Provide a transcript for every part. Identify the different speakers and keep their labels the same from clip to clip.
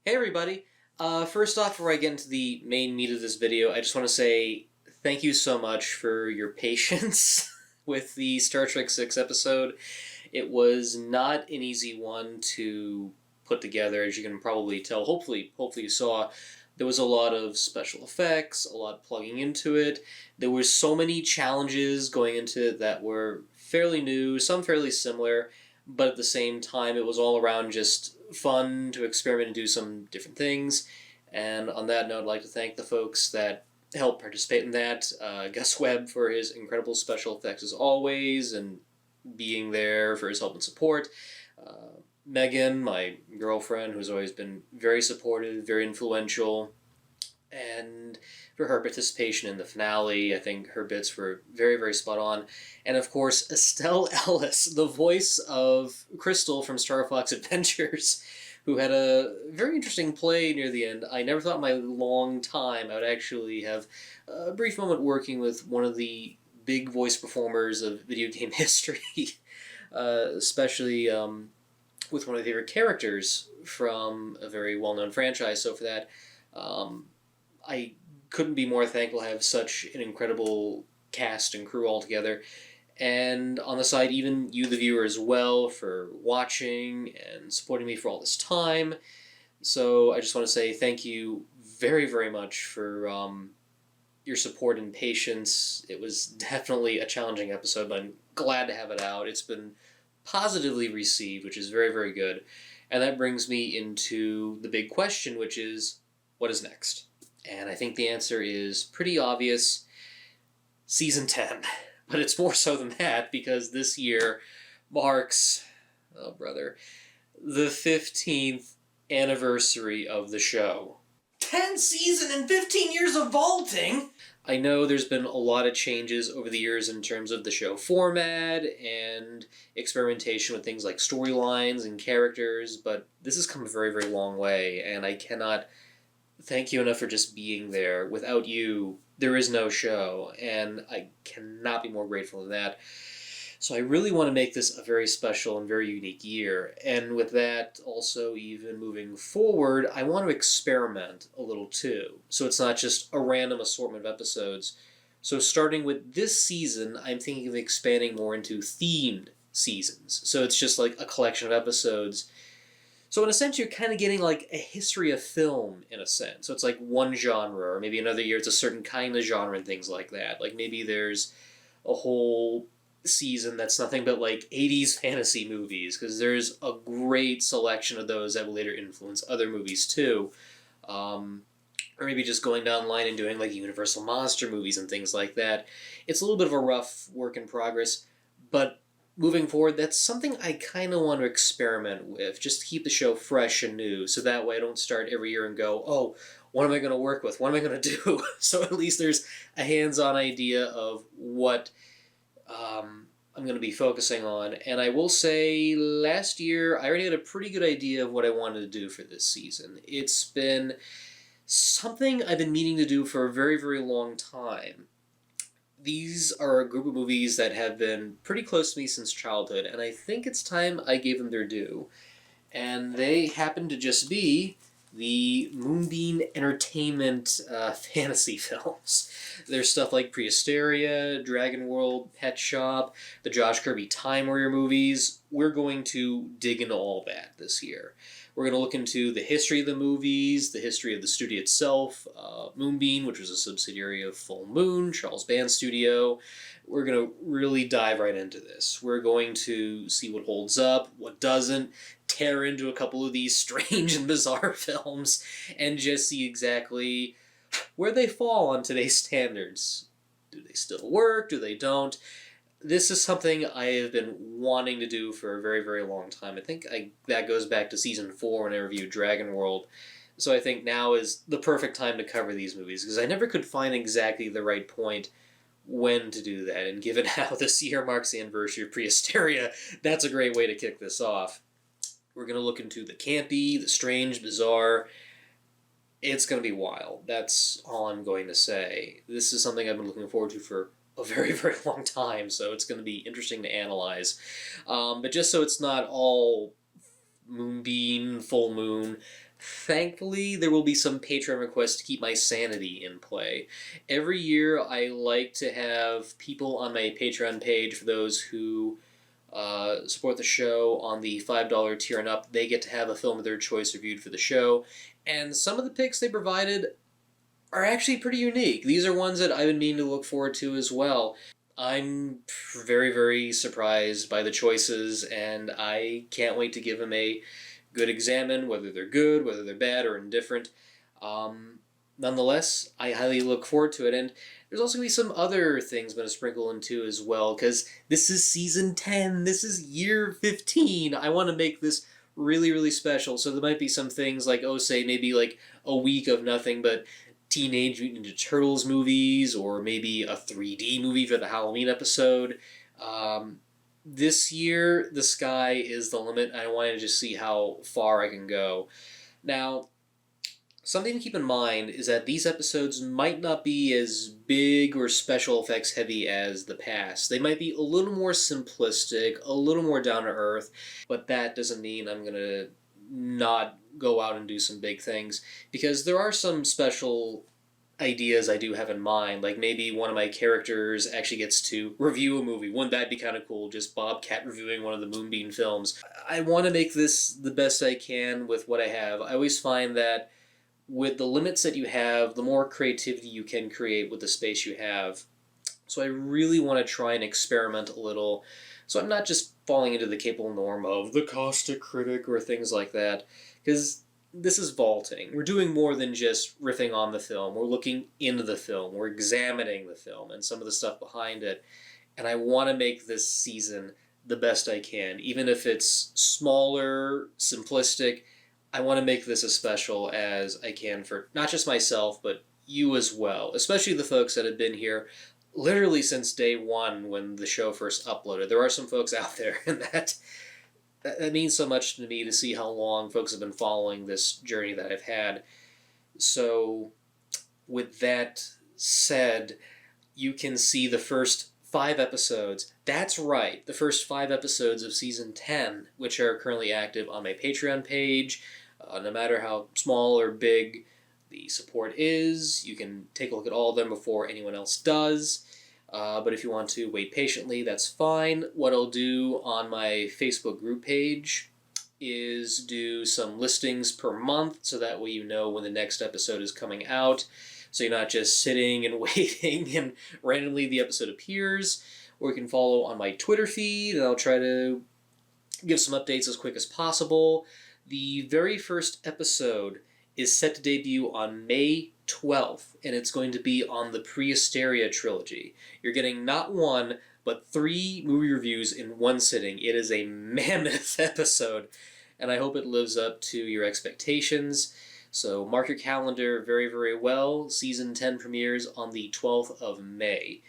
Speaker 1: Hey everybody! First off, before I get into the main meat of this video, I just want to say thank you so much for your patience with the Star Trek 6 episode. It was not an easy one to put together, as you can probably tell. Hopefully you saw. There was a lot of special effects, a lot plugging into it. There were so many challenges going into it that were fairly new, some fairly similar, but at the same time, it was all around just fun to experiment and do some different things. And on that note, I'd like to thank the folks that helped participate in that. Gus Webb for his incredible special effects as always, and being there for his help and support. Megan, my girlfriend, who's always been very supportive, very influential, and for her participation in the finale. I think her bits were very, very spot on. And of course, Estelle Ellis, the voice of Crystal from Star Fox Adventures, who had a very interesting play near the end. I never thought in my long time I would actually have a brief moment working with one of the big voice performers of video game history, especially with one of my favorite characters from a very well-known franchise. So for that, I couldn't be more thankful to have such an incredible cast and crew all together. And on the side, even you, the viewer, as well, for watching and supporting me for all this time. So I just want to say thank you very, very much for your support and patience. It was definitely a challenging episode, but I'm glad to have it out. It's been positively received, which is very, very good. And that brings me into the big question, which is, what is next? And I think the answer is pretty obvious. Season 10. But it's more so than that, because this year marks, oh brother, the 15th anniversary of the show. 10 seasons and 15 years of vaulting! I know there's been a lot of changes over the years in terms of the show format and experimentation with things like storylines and characters, but this has come a very, very long way, and I cannot thank you enough for just being there. Without you, there is no show, and I cannot be more grateful for that. So I really want to make this a very special and very unique year. And with that, also even moving forward, I want to experiment a little too. So it's not just a random assortment of episodes. So starting with this season, I'm thinking of expanding more into themed seasons. So it's just like a collection of episodes. So in a sense, you're kind of getting like a history of film in a sense. So it's like one genre, or maybe another year it's a certain kind of genre and things like that. Like maybe there's a whole season that's nothing but like 80s fantasy movies, because there's a great selection of those that will later influence other movies too. Or maybe just going down the line and doing like Universal monster movies and things like that. It's a little bit of a rough work in progress, but moving forward, that's something I kind of want to experiment with, just to keep the show fresh and new, so that way I don't start every year and go, oh, what am I going to work with? What am I going to do? So at least there's a hands-on idea of what I'm going to be focusing on. And I will say, last year, I already had a pretty good idea of what I wanted to do for this season. It's been something I've been meaning to do for a very, very long time. These are a group of movies that have been pretty close to me since childhood, and I think it's time I gave them their due. And they happen to just be the Moonbeam Entertainment fantasy films. There's stuff like Prehysteria, Dragon World, Pet Shop, the Josh Kirby Time Warrior movies. We're going to dig into all that this year. We're going to look into the history of the movies, the history of the studio itself, Moonbeam, which was a subsidiary of Full Moon, Charles Band Studio. We're going to really dive right into this. We're going to see what holds up, what doesn't, tear into a couple of these strange and bizarre films, and just see exactly where they fall on today's standards. Do they still work? Do they don't? This is something I have been wanting to do for a very, very long time. I think that goes back to Season 4 when I reviewed Dragon World. So I think now is the perfect time to cover these movies, because I never could find exactly the right point when to do that. And given how this year marks the anniversary of Prehysteria, that's a great way to kick this off. We're going to look into the campy, the strange, bizarre. It's going to be wild. That's all I'm going to say. This is something I've been looking forward to for a very, very long time, so it's going to be interesting to analyze. But just so it's not all Moonbeam, Full Moon, Thankfully, there will be some Patreon requests to keep my sanity in play. Every year, I like to have people on my Patreon page, for those who support the show on the $5 tier and up, they get to have a film of their choice reviewed for the show. And some of the picks they provided are actually pretty unique. These are ones that I've been meaning to look forward to as well. I'm very, very surprised by the choices, and I can't wait to give them a good examine, whether they're good, whether they're bad, or indifferent. Nonetheless, I highly look forward to it, and there's also going to be some other things I'm going to sprinkle into as well, because this is season 10, this is year 15. I want to make this really, really special, so there might be some things like, oh, say, maybe like a week of nothing but Teenage Mutant Ninja Turtles movies, or maybe a 3D movie for the Halloween episode. This year, the sky is the limit. I wanted to just see how far I can go. Now, something to keep in mind is that these episodes might not be as big or special effects heavy as the past. They might be a little more simplistic, a little more down to earth, but that doesn't mean I'm going to not go out and do some big things, because there are some special ideas I do have in mind. Like maybe one of my characters actually gets to review a movie. Wouldn't that be kind of cool? Just Bobcat reviewing one of the Moonbeam films. I want to make this the best I can with what I have. I always find that with the limits that you have, the more creativity you can create with the space you have. So I really want to try and experiment a little. So I'm not just falling into the capable norm of the caustic critic or things like that. Because this is vaulting. We're doing more than just riffing on the film. We're looking into the film. We're examining the film and some of the stuff behind it. And I want to make this season the best I can. Even if it's smaller, simplistic, I want to make this as special as I can for not just myself, but you as well. Especially the folks that have been here literally since day one when the show first uploaded. There are some folks out there, and that means so much to me to see how long folks have been following this journey that I've had. So, with that said, you can see the first 5 episodes. That's right, the first 5 episodes of season 10, which are currently active on my Patreon page. No matter how small or big the support is, you can take a look at all of them before anyone else does. But if you want to wait patiently, that's fine. What I'll do on my Facebook group page is do some listings per month, so that way you know when the next episode is coming out. So you're not just sitting and waiting and randomly the episode appears. Or you can follow on my Twitter feed, and I'll try to give some updates as quick as possible. The very first episode is set to debut on May 12th, and it's going to be on the Pre-Hysteria trilogy. You're getting not 1, but 3 movie reviews in one sitting. It is a mammoth episode, and I hope it lives up to your expectations. So mark your calendar very, very well. Season 10 premieres on the 12th of May.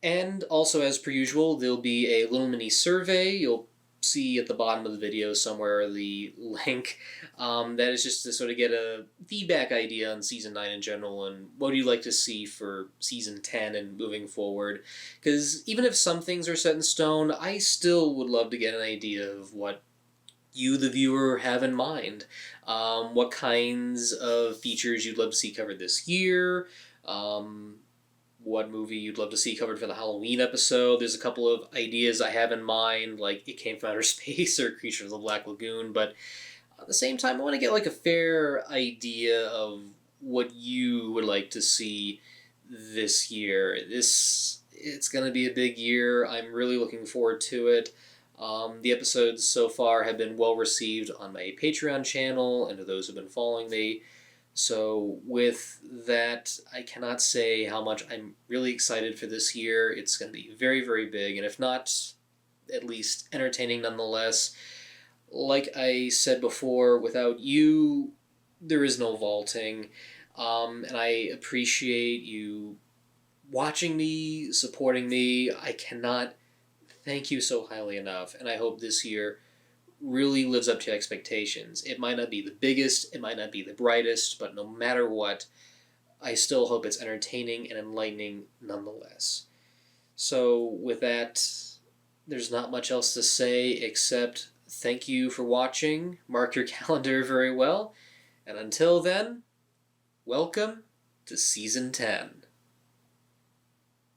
Speaker 1: And also, as per usual, there'll be a little mini survey. You'll see at the bottom of the video somewhere the link. That is just to sort of get a feedback idea on Season 9 in general, and what do you like to see for Season 10 and moving forward. Because even if some things are set in stone, I still would love to get an idea of what you, the viewer, have in mind. What kinds of features you'd love to see covered this year. What movie you'd love to see covered for the Halloween episode. There's a couple of ideas I have in mind, like It Came from Outer Space or Creature of the Black Lagoon, but at the same time, I want to get like a fair idea of what you would like to see this year. It's going to be a big year. I'm really looking forward to it. The episodes so far have been well received on my Patreon channel and to those who've been following me. So with that, I cannot say how much I'm really excited for this year. It's going to be very, very big, and if not, at least entertaining nonetheless. Like I said before, without you, there is no vaulting, and I appreciate you watching me, supporting me. I cannot thank you so highly enough, and I hope this year really lives up to expectations. It might not be the biggest, it might not be the brightest, but no matter what, I still hope it's entertaining and enlightening nonetheless. So with that, there's not much else to say except thank you for watching. Mark your calendar very well, And until then, welcome to Season 10.